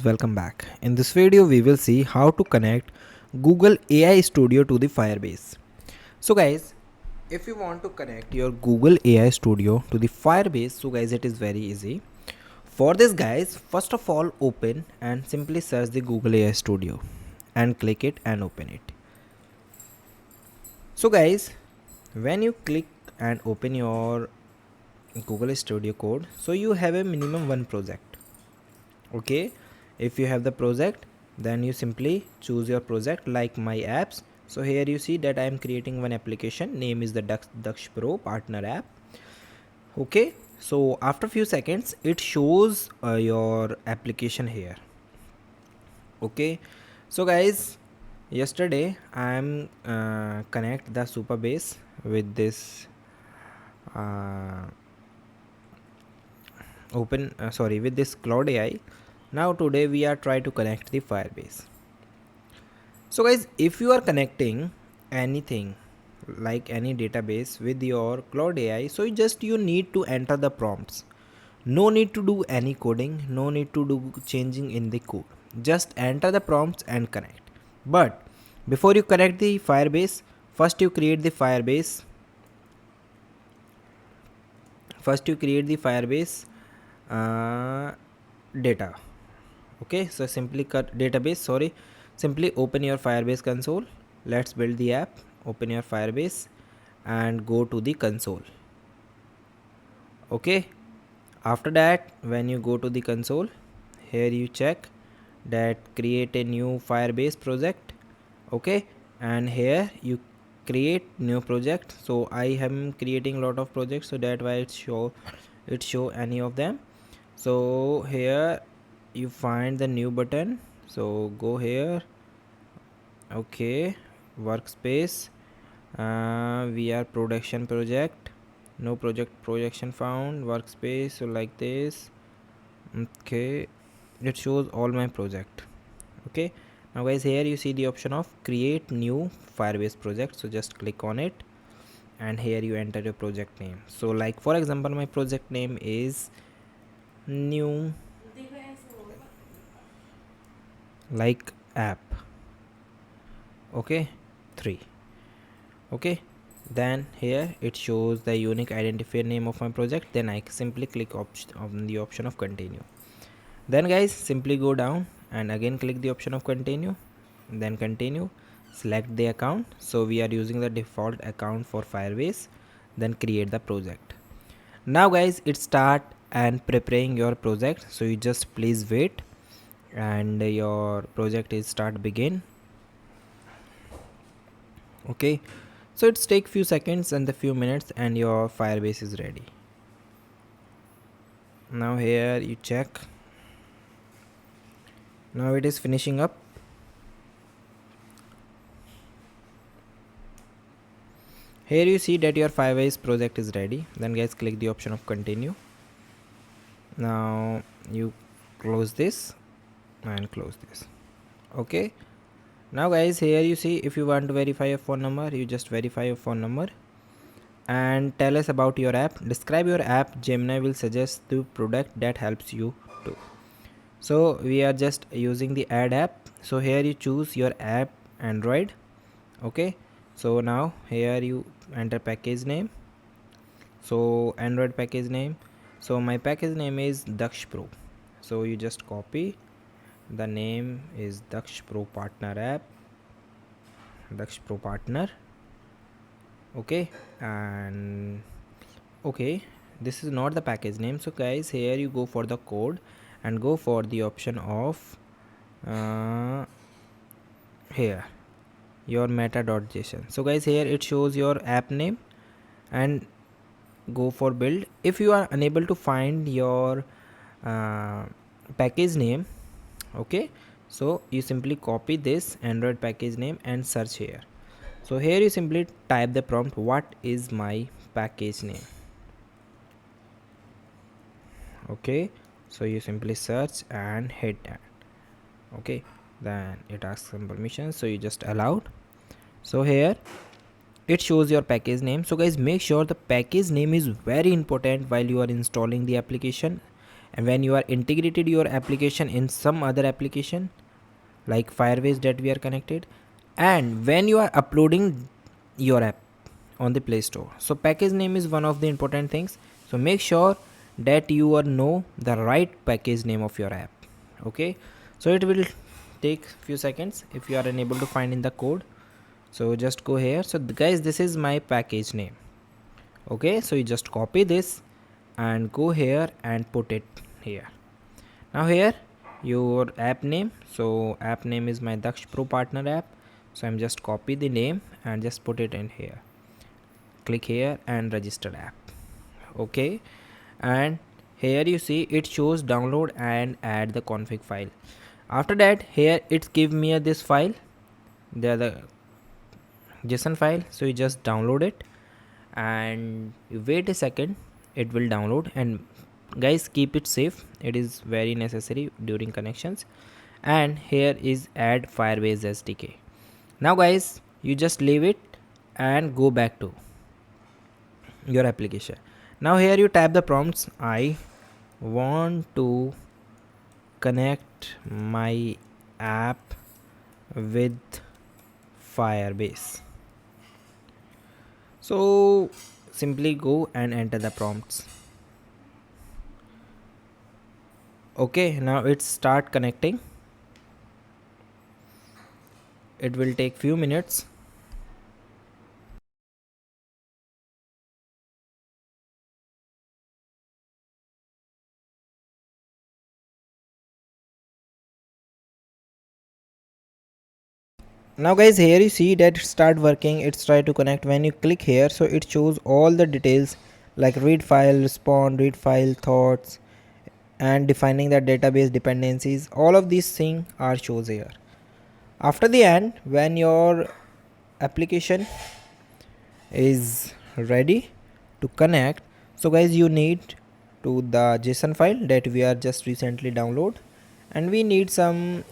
Welcome back. In this video we will see how to connect Google AI Studio to the Firebase. So guys, if you want to connect your Google AI Studio to the Firebase, so guys, it is very easy. For this guys, first of all open and simply search the Google AI Studio and click it and open it. So guys, when you click and open your Google Studio code, so you have a minimum one project. Okay, if you have the project, then you simply choose your project like my apps. So here you see that I am creating one application, name is the Daksh Pro partner app. Okay, so after few seconds it shows your application here. Okay, so guys, yesterday I am connect the Superbase with this with this Cloud AI. Now today we are trying to connect the Firebase. So guys, if you are connecting anything like any database with your Cloud AI, so you need to enter the prompts. No need to do any coding, no need to do changing in the code. Just enter the prompts and connect. But before you connect the Firebase, first you create the Firebase. Data. Okay, so simply cut database, simply open your Firebase console. Let's build the app. Open your Firebase and go to the console. Okay, after that, when you go to the console, here you check that create a new Firebase project. Okay, and here you create new project. So I am creating a lot of projects, so that why it show any of them. So here you find the new button, so go here. Okay, workspace, we are production project, no projection found, workspace, so like this. Okay, it shows all my project. Okay, now guys, here you see the option of create new Firebase project, so just click on it and here you enter your project name. So like for example, my project name is new like app. Okay, 3. Okay, then here it shows the unique identifier name of my project. Then I simply click on the option of continue. Then guys, simply go down and again click the option of continue, then continue, select the account. So we are using the default account for Firebase, then create the project. Now guys, it start and preparing your project, so you just please wait and your project is start begin. Okay, so it's take few seconds and the few minutes and your Firebase is ready. Now here you check, now it is finishing up. Here you see that your Firebase project is ready. Then guys, click the option of continue. Now you close this and close this. Okay, now guys, here you see if you want to verify your phone number, you just verify your phone number and tell us about your app. Describe your app. Gemini will suggest the product that helps you too. So we are just using the add app. So here you choose your app Android. Okay, so now here you enter package name. So Android package name, so my package name is Daksh Pro. So you just copy, the name is Daksh Pro partner app, Daksh Pro partner. Okay, and okay, this is not the package name. So guys, here you go for the code and go for the option of here your meta.json. So guys, here it shows your app name and go for build. If you are unable to find your package name, okay, so you simply copy this Android package name and search here. So here you simply type the prompt, what is my package name. Okay, so you simply search and hit that. Okay, then it asks some permissions, so you just allowed. So here it shows your package name. So guys, make sure the package name is very important while you are installing the application. and when you are integrated your application in some other application like Firebase that we are connected, and when you are uploading your app on the Play Store. So package name is one of the important things. So make sure that you are know the right package name of your app. Okay, so it will take few seconds if you are unable to find in the code. So just go here. So guys, this is my package name. Okay, so you just copy this and go here and put it here. Now here your app name, so app name is my Daksh Pro partner app. So I'm just copy the name and just put it in here. Click here and register app. Okay, and here you see it shows download and add the config file. After that here it's give me this file, the JSON file. So you just download it and you wait a second, it will download. And guys, keep it safe, it is very necessary during connections. And here is add Firebase SDK. Now guys, you just leave it and go back to your application. Now here you type the prompts, I want to connect my app with Firebase. So simply go and enter the prompts. Okay, now it's start connecting. It will take few minutes. Now guys, here you see that it start working, it's try to connect. When you click here, so it shows all the details like read file, respond, read file, thoughts, and defining the database dependencies. All of these things are shows here. After the end, when your application is ready to connect, so guys, you need to the JSON file that we are just recently download, and we need some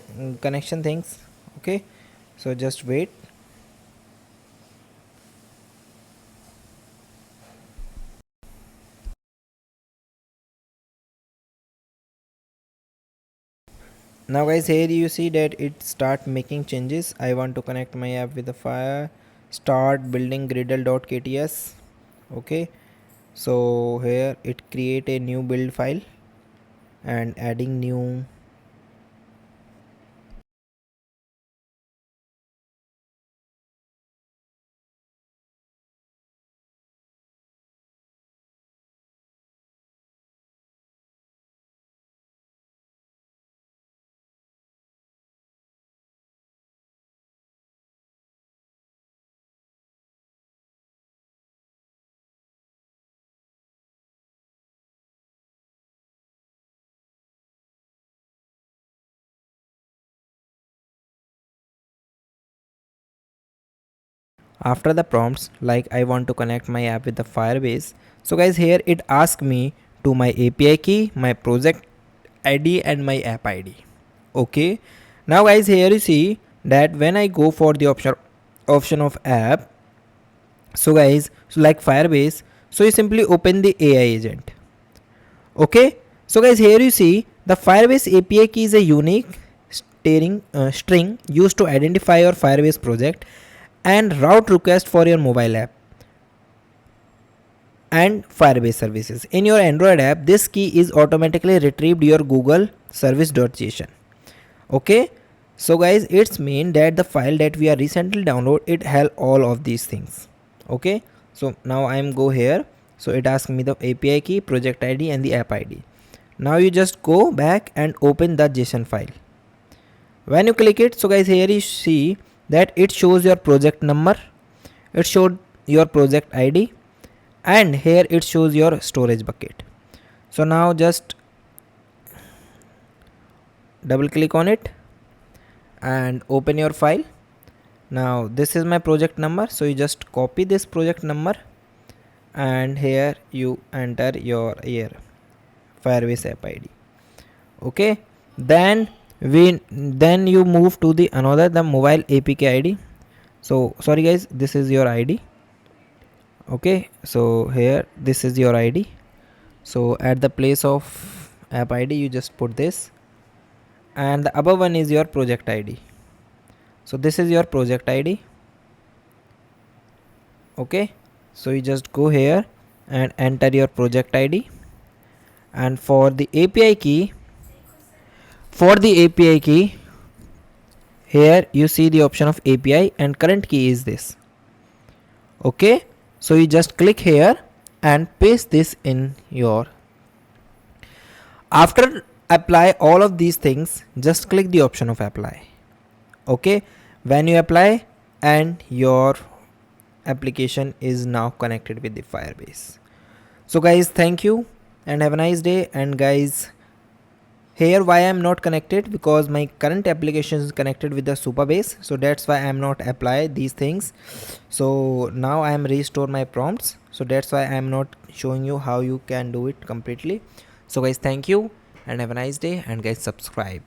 connection things. Okay, so just wait. Now guys, here you see that it start making changes. I want to connect my app with the Fire, start building gradle.kts. Okay, so here it create a new build file and adding new. After the prompts like I want to connect my app with the Firebase, so guys, here it asks me to my API key, my project ID, and my app ID. Okay, now guys, here you see that when I go for the option of app, so guys, so like Firebase, so you simply open the AI agent. Okay, so guys, here you see the Firebase API key is a unique string used to identify your Firebase project and route request for your mobile app and Firebase services. In your Android app, this key is automatically retrieved your Google service.json. Okay, so guys, it's mean that the file that we are recently download, it held all of these things. Okay, so now I'm go here, so it asks me the API key, project ID, and the app ID. Now you just go back and open the JSON file. When you click it, so guys, here you see that it shows your project number, it showed your project ID, and here it shows your storage bucket. So now just double click on it and open your file. Now this is my project number, so you just copy this project number and here you enter your Firebase app ID. Okay, then you move to the another the mobile APK ID. So sorry guys, this is your ID. Okay, so here this is your ID. So at the place of app id, you just put this, and the above one is your project id. So this is your project id. Okay, so you just go here and enter your project id, and for the API key, here you see the option of API and current key is this. Okay, so you just click here and paste this in your. After apply all of these things, just click the option of apply. Okay, when you apply, and your application is now connected with the Firebase. So guys, thank you and have a nice day. And guys, here why I am not connected, because my current application is connected with the Supabase, so that's why I am not apply these things. So now I am restore my prompts, so that's why I am not showing you how you can do it completely. So guys, thank you and have a nice day, and guys, subscribe.